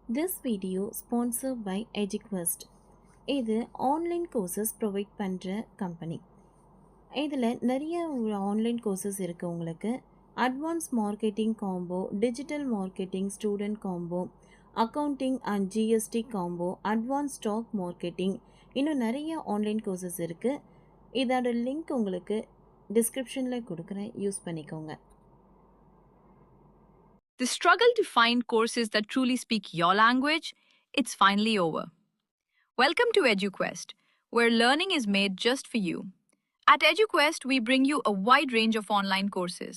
This video sponsored by EduQuest. இது online courses provide பண்ணுற company. இதில் நிறைய ஆன்லைன் கோர்சஸ் இருக்குது. உங்களுக்கு advance marketing combo, digital marketing student combo, accounting and GST combo, advance stock marketing, இன்னும் நிறைய online courses இருக்குது. இதோட லிங்க் உங்களுக்கு டிஸ்கிரிப்ஷனில் கொடுக்குறேன், யூஸ் பண்ணிக்கோங்க. The struggle to find courses that truly speak your language, it's finally over. Welcome to EduQuest, where learning is made just for you. At EduQuest, we bring you a wide range of online courses,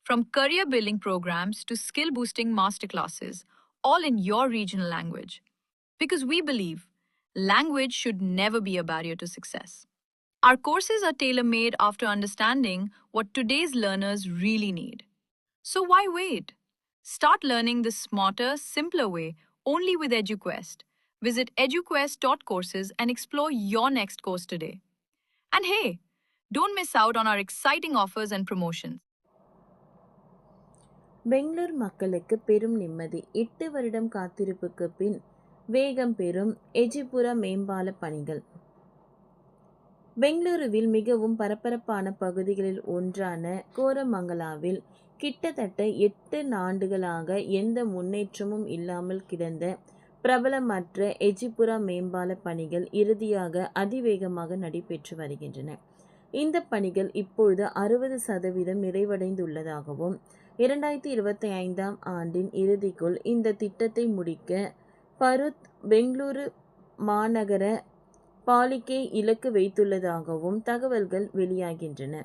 from career building programs to skill boosting masterclasses, all in your regional language. Because we believe language should never be a barrier to success. Our courses are tailor made after understanding what today's learners really need. So why wait? Start learning the smarter, simpler way only with EduQuest. Visit eduquest.courses and explore your next course today. And hey, don't miss out on our exciting offers and promotions. Bangalore மக்களுக்கு பெரும் நிம்மதி. 8 வருடம் காத்திருப்புக்கு பின் வேகம் பெறும் எஜிபுரா மேம்பால பணிகள். பெங்களூருவில் மிகவும் பரபரப்பான பகுதிகளில் ஒன்றான கோரமங்கலாவில் கிட்டத்தட்ட 8 ஆண்டுகளாக எந்த முன்னேற்றமும் இல்லாமல் கிடந்த பிரபலமற்ற எஜிபுரா மேம்பால பணிகள் இறுதியாக அதிவேகமாக நடைபெற்று வருகின்றன. இந்த பணிகள் இப்பொழுது 60% நிறைவடைந்துள்ளதாகவும் 2025 ஆண்டின் இறுதிக்குள் இந்த திட்டத்தை முடிக்க பருத் பெங்களூரு மாநகர பாலிகை இலக்கு வைத்துள்ளதாகவும் தகவல்கள் வெளியாகின்றன.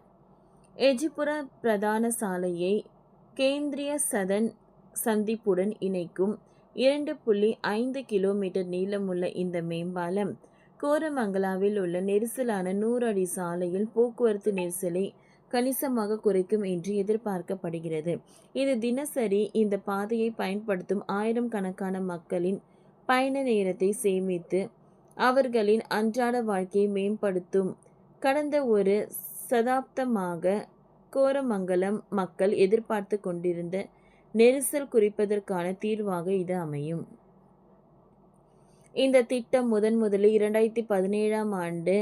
எஜிபுரா பிரதான சாலையை கேந்திரிய சதன் சந்திப்புடன் இணைக்கும் 2.5 கிலோமீட்டர் நீளமுள்ள இந்த மேம்பாலம் கோரமங்கலாவில் உள்ள நெரிசலான 100 அடி சாலையில் போக்குவரத்து நெரிசலை கணிசமாக குறைக்கும் என்று எதிர்பார்க்கப்படுகிறது. இது தினசரி இந்த பாதையை பயன்படுத்தும் 1000 கணக்கான மக்களின் பயண நேரத்தை சேமித்து அவர்களின் அன்றாட வாழ்க்கையை மேம்படுத்தும். கடந்த ஒரு சதாப்தமாக கோரமங்கலம் மக்கள் எதிர்பார்த்து கொண்டிருந்த நெரிசல் குறிப்பதற்கான தீர்வாக இது அமையும். இந்த திட்டம் முதலில் 2017 ஆண்டு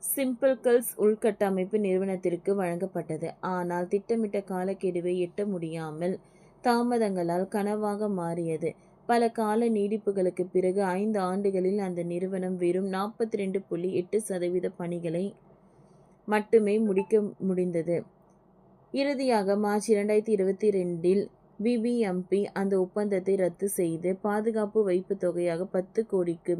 சிம்பிள்கல்ஸ் உள்கட்டமைப்பு நிறுவனத்திற்கு வழங்கப்பட்டது. ஆனால் திட்டமிட்ட காலக்கெடுவை எட்ட முடியாமல் தாமதங்களால் கனவாக மாறியது. பல கால நீடிப்புகளுக்கு பிறகு 5 ஆண்டுகளில் அந்த நிறுவனம் வெறும் 42.8% பணிகளை மட்டுமே முடிக்க முடிந்தது. இறுதியாக மார்ச் 2022 பிபிஎம்பி அந்த ஒப்பந்தத்தை ரத்து செய்து பாதுகாப்பு வைப்பு தொகையாக 10 கோடிக்கு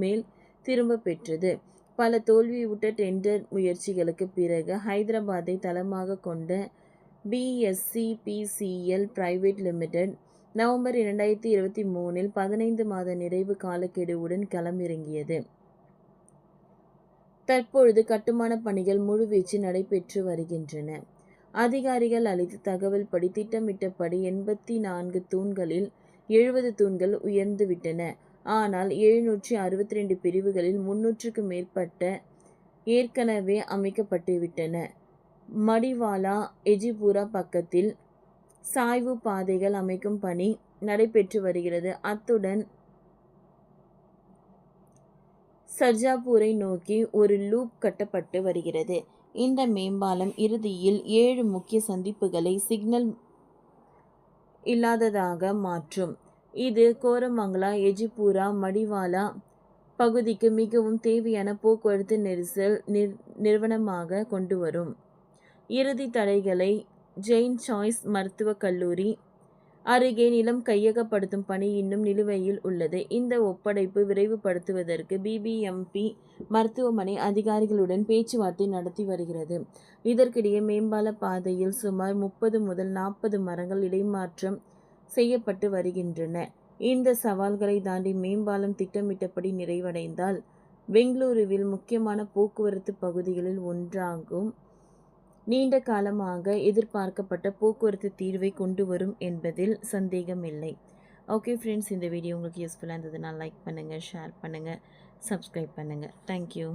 மேல் திரும்ப பெற்றது. பல தோல்வியுற்ற டெண்டர் முயற்சிகளுக்கு பிறகு ஹைதராபாத்தை தளமாக கொண்ட பிஎஸ்சிபிசிஎல் பிரைவேட் லிமிடெட் நவம்பர் 2023 15 மாத நிறைவு காலக்கெடுவுடன் களமிறங்கியது. தற்பொழுது கட்டுமான பணிகள் முழுவீச்சு நடைபெற்று வருகின்றன. அதிகாரிகள் அளித்த தகவல் படி திட்டமிட்டபடி 84 தூண்களில் 70 தூண்கள் உயர்ந்துவிட்டன. ஆனால் 762 பிரிவுகளில் 300க்கும் மேற்பட்ட ஏற்கனவே அமைக்கப்பட்டுவிட்டன. மடிவாலா எஜிபுரா பக்கத்தில் சாய்வு பாதைகள் அமைக்கும் பணி நடைபெற்று வருகிறது. அத்துடன் சர்ஜாபூரை நோக்கி ஒரு லூப் கட்டப்பட்டு வருகிறது. இந்த மேம்பாலம் இறுதியில் 7 முக்கிய சந்திப்புகளை சிக்னல் இல்லாததாக மாற்றும். இது கோரமங்கலா எஜிபுரா மடிவாலா பகுதிக்கு மிகவும் தேவையான போக்குவரத்து நெரிசல் நிறுவனமாக கொண்டு வரும். இறுதி தடைகளை ஜெயின் சாய்ஸ் மருத்துவக் கல்லூரி அருகே நிலம் கையகப்படுத்தும் பணி இன்னும் நிலுவையில் உள்ளது. இந்த ஒப்படைப்பு விரைவுபடுத்துவதற்கு பிபிஎம்பி மருத்துவமனை அதிகாரிகளுடன் பேச்சுவார்த்தை நடத்தி வருகிறது. இதற்கிடையே மேம்பால பாதையில் சுமார் 30 முதல் 40 மரங்கள் இடைமாற்றம் செய்யப்பட்டு வருகின்றன. இந்த சவால்களை தாண்டி மேம்பாலம் திட்டமிட்டபடி நிறைவடைந்தால் பெங்களூருவில் முக்கியமான போக்குவரத்து பகுதிகளில் ஒன்றாகும் நீண்ட காலமாக எதிர்பார்க்கப்பட்ட போக்குவரத்து தீர்வை கொண்டு வரும் என்பதில் சந்தேகமில்லை. ஓகே ஃப்ரெண்ட்ஸ், இந்த வீடியோ உங்களுக்கு யூஸ்ஃபுல்லாக இருந்ததுன்னா லைக் பண்ணுங்கள், ஷேர் பண்ணுங்கள், சப்ஸ்கிரைப் பண்ணுங்கள். தேங்க்யூ.